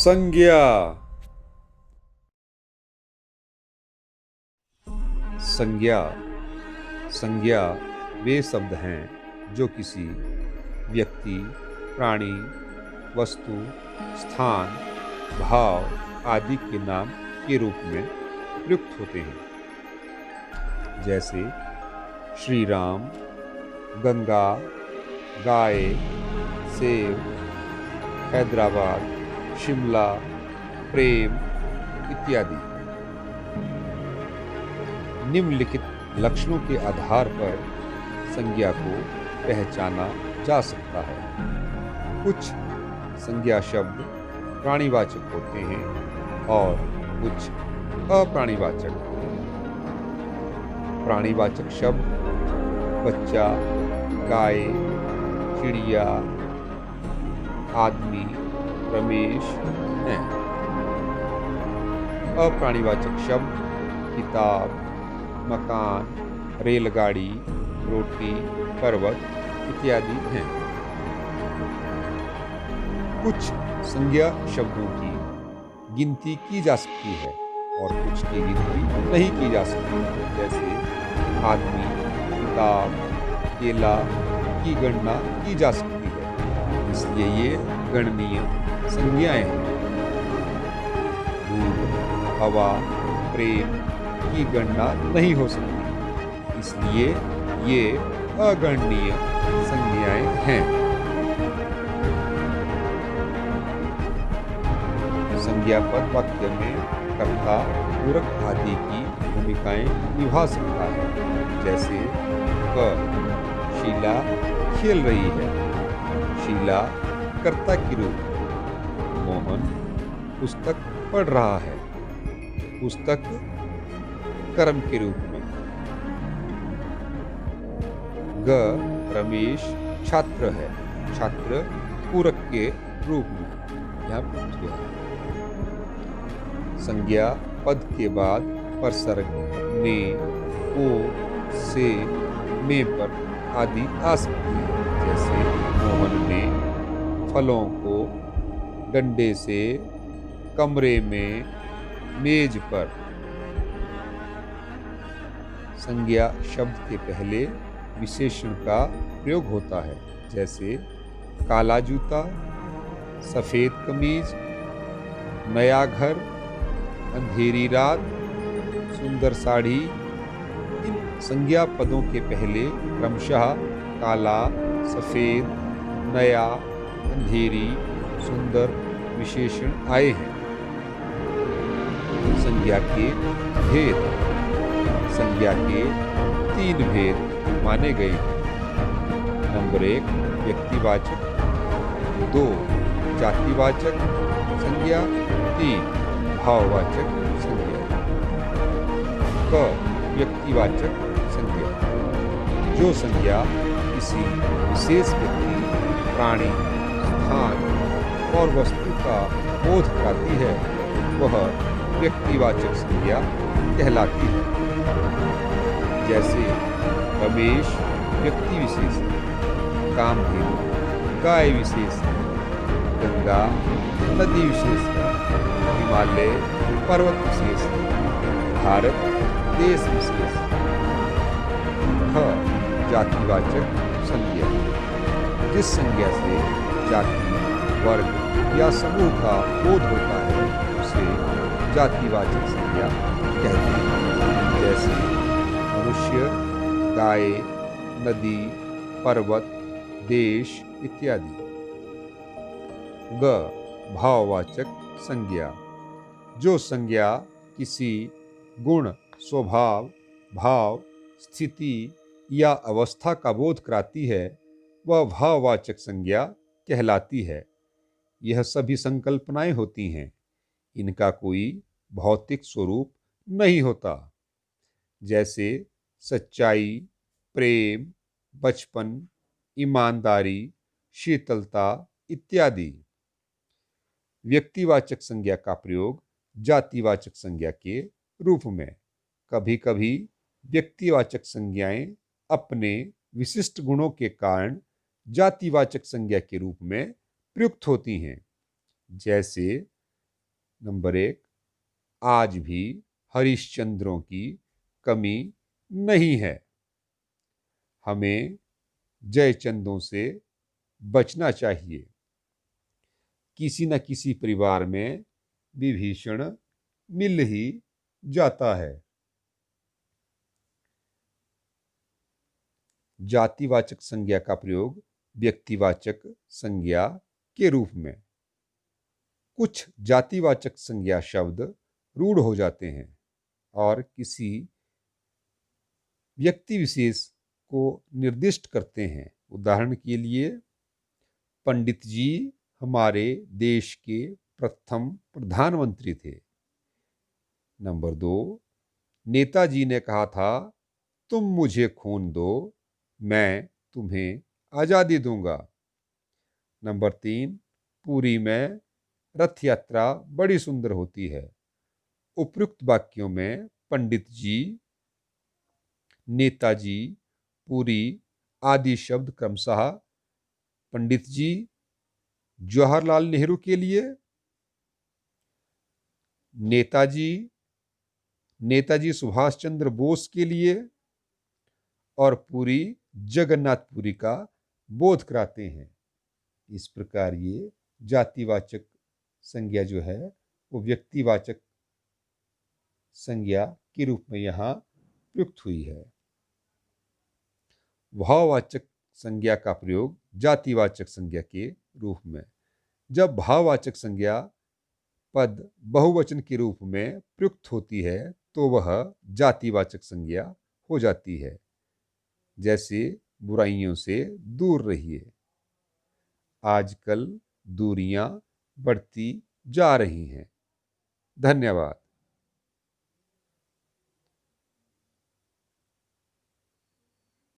संज्ञा। संज्ञा संज्ञा वे शब्द हैं जो किसी व्यक्ति, प्राणी, वस्तु, स्थान, भाव आदि के नाम के रूप में प्रयुक्त होते हैं। जैसे श्री राम, गंगा, गाय, सेब, हैदराबाद, शिमला, प्रेम इत्यादि। निम्नलिखित लक्षणों के आधार पर संज्ञा को पहचाना जा सकता है। कुछ संज्ञा शब्द प्राणीवाचक होते हैं और कुछ अप्राणीवाचक। प्राणीवाचक शब्द बच्चा, गाय, चिड़िया, आदमी, रमेश हैं। अप्राणीवाचक शब्द किताब, मकान, रेलगाड़ी, रोटी, पर्वत इत्यादि हैं। कुछ संज्ञा शब्दों की गिनती की जा सकती है और कुछ की गिनती नहीं की जा सकती। जैसे आदमी, किताब, केला की गणना की जा सकती है, इसलिए ये गणनीय संज्ञाएं हैं। दूध, हवा, प्रेम की गणना नहीं हो सकती, इसलिए ये अगणनीय संज्ञाएं हैं। संज्ञापद वाक्य में कर्ता, पूरक आदि की भूमिकाएं निभा सकता है। जैसे शीला खेल रही है, शीला कर्ता की रूप में। मोहन पुस्तक पढ़ रहा है, पुस्तक कर्म के रूप में। रमेश छात्र है, छात्र पूरक के रूप में यहाँ प्रयुक्त हुआ है। संज्ञा पद के बाद परसर्ग ने, ओ, से, में पर आदि आ सकती है। जैसे मोहन ने फलों को डंडे से कमरे में, मेज पर। संज्ञा शब्द के पहले विशेषण का प्रयोग होता है। जैसे काला जूता, सफेद कमीज, नया घर, अंधेरी रात, सुंदर साड़ी। इन संज्ञा पदों के पहले क्रमशः काला, सफेद, नया, अंधेरी, सुंदर विशेषण आए हैं। संज्ञा के भेद। संज्ञा के 3 भेद माने गए हैं। नंबर 1 व्यक्तिवाचक, 2 जातिवाचक संज्ञा, 3 भाववाचक संज्ञा। व्यक्तिवाचक संज्ञा जो संज्ञा किसी विशेष व्यक्ति, प्राणी, स्थान और वस्तु का बोध कराती है, वह व्यक्तिवाचक संज्ञा कहलाती है। जैसे रमेश व्यक्ति विशेष है, कामधेनु गाय विशेष है, गंगा नदी विशेष है, हिमालय पर्वत विशेष है, भारत देश विशेष है। जातिवाचक संज्ञा जिस संज्ञा से जाति, वर्ग या समूह का बोध होता है उसे जातिवाचक संज्ञा कहते हैं। जैसे मनुष्य, गाय, नदी, पर्वत, देश इत्यादि। भाववाचक संज्ञा जो संज्ञा किसी गुण, स्वभाव, भाव, स्थिति या अवस्था का बोध कराती है, वह भाववाचक संज्ञा कहलाती है। यह सभी संकल्पनाएं होती हैं, इनका कोई भौतिक स्वरूप नहीं होता। जैसे सच्चाई, प्रेम, बचपन, ईमानदारी, शीतलता इत्यादि। व्यक्तिवाचक संज्ञा का प्रयोग जातिवाचक संज्ञा के रूप में। कभी कभी व्यक्तिवाचक संज्ञाएं अपने विशिष्ट गुणों के कारण जातिवाचक संज्ञा के रूप में प्रयुक्त होती हैं। जैसे नंबर 1, आज भी हरिश्चंद्रों की कमी नहीं है। हमें जयचंदों से बचना चाहिए। किसी न किसी परिवार में विभीषण मिल ही जाता है। जातिवाचक संज्ञा का प्रयोग व्यक्तिवाचक संज्ञा के रूप में। कुछ जातिवाचक संज्ञा शब्द रूढ़ हो जाते हैं और किसी व्यक्ति विशेष को निर्दिष्ट करते हैं। उदाहरण के लिए, पंडित जी हमारे देश के प्रथम प्रधानमंत्री थे। नंबर 2, नेताजी ने कहा था, तुम मुझे खून दो, मैं तुम्हें आज़ादी दूंगा। नंबर 3, पुरी में रथ यात्रा बड़ी सुंदर होती है। उपयुक्त वाक्यों में पंडित जी, नेताजी, पुरी आदि शब्द क्रमशः पंडित जी जवाहरलाल नेहरू के लिए, नेताजी नेताजी सुभाष चंद्र बोस के लिए और पुरी जगन्नाथपुरी का बोध कराते हैं। इस प्रकार ये जातिवाचक संज्ञा जो है वो व्यक्तिवाचक संज्ञा के रूप में यहाँ प्रयुक्त हुई है। भाववाचक संज्ञा का प्रयोग जातिवाचक संज्ञा के रूप में। जब भाववाचक संज्ञा पद बहुवचन के रूप में प्रयुक्त होती है तो वह जातिवाचक संज्ञा हो जाती है। जैसे बुराइयों से दूर रहिए। आजकल दूरियां बढ़ती जा रही हैं। धन्यवाद।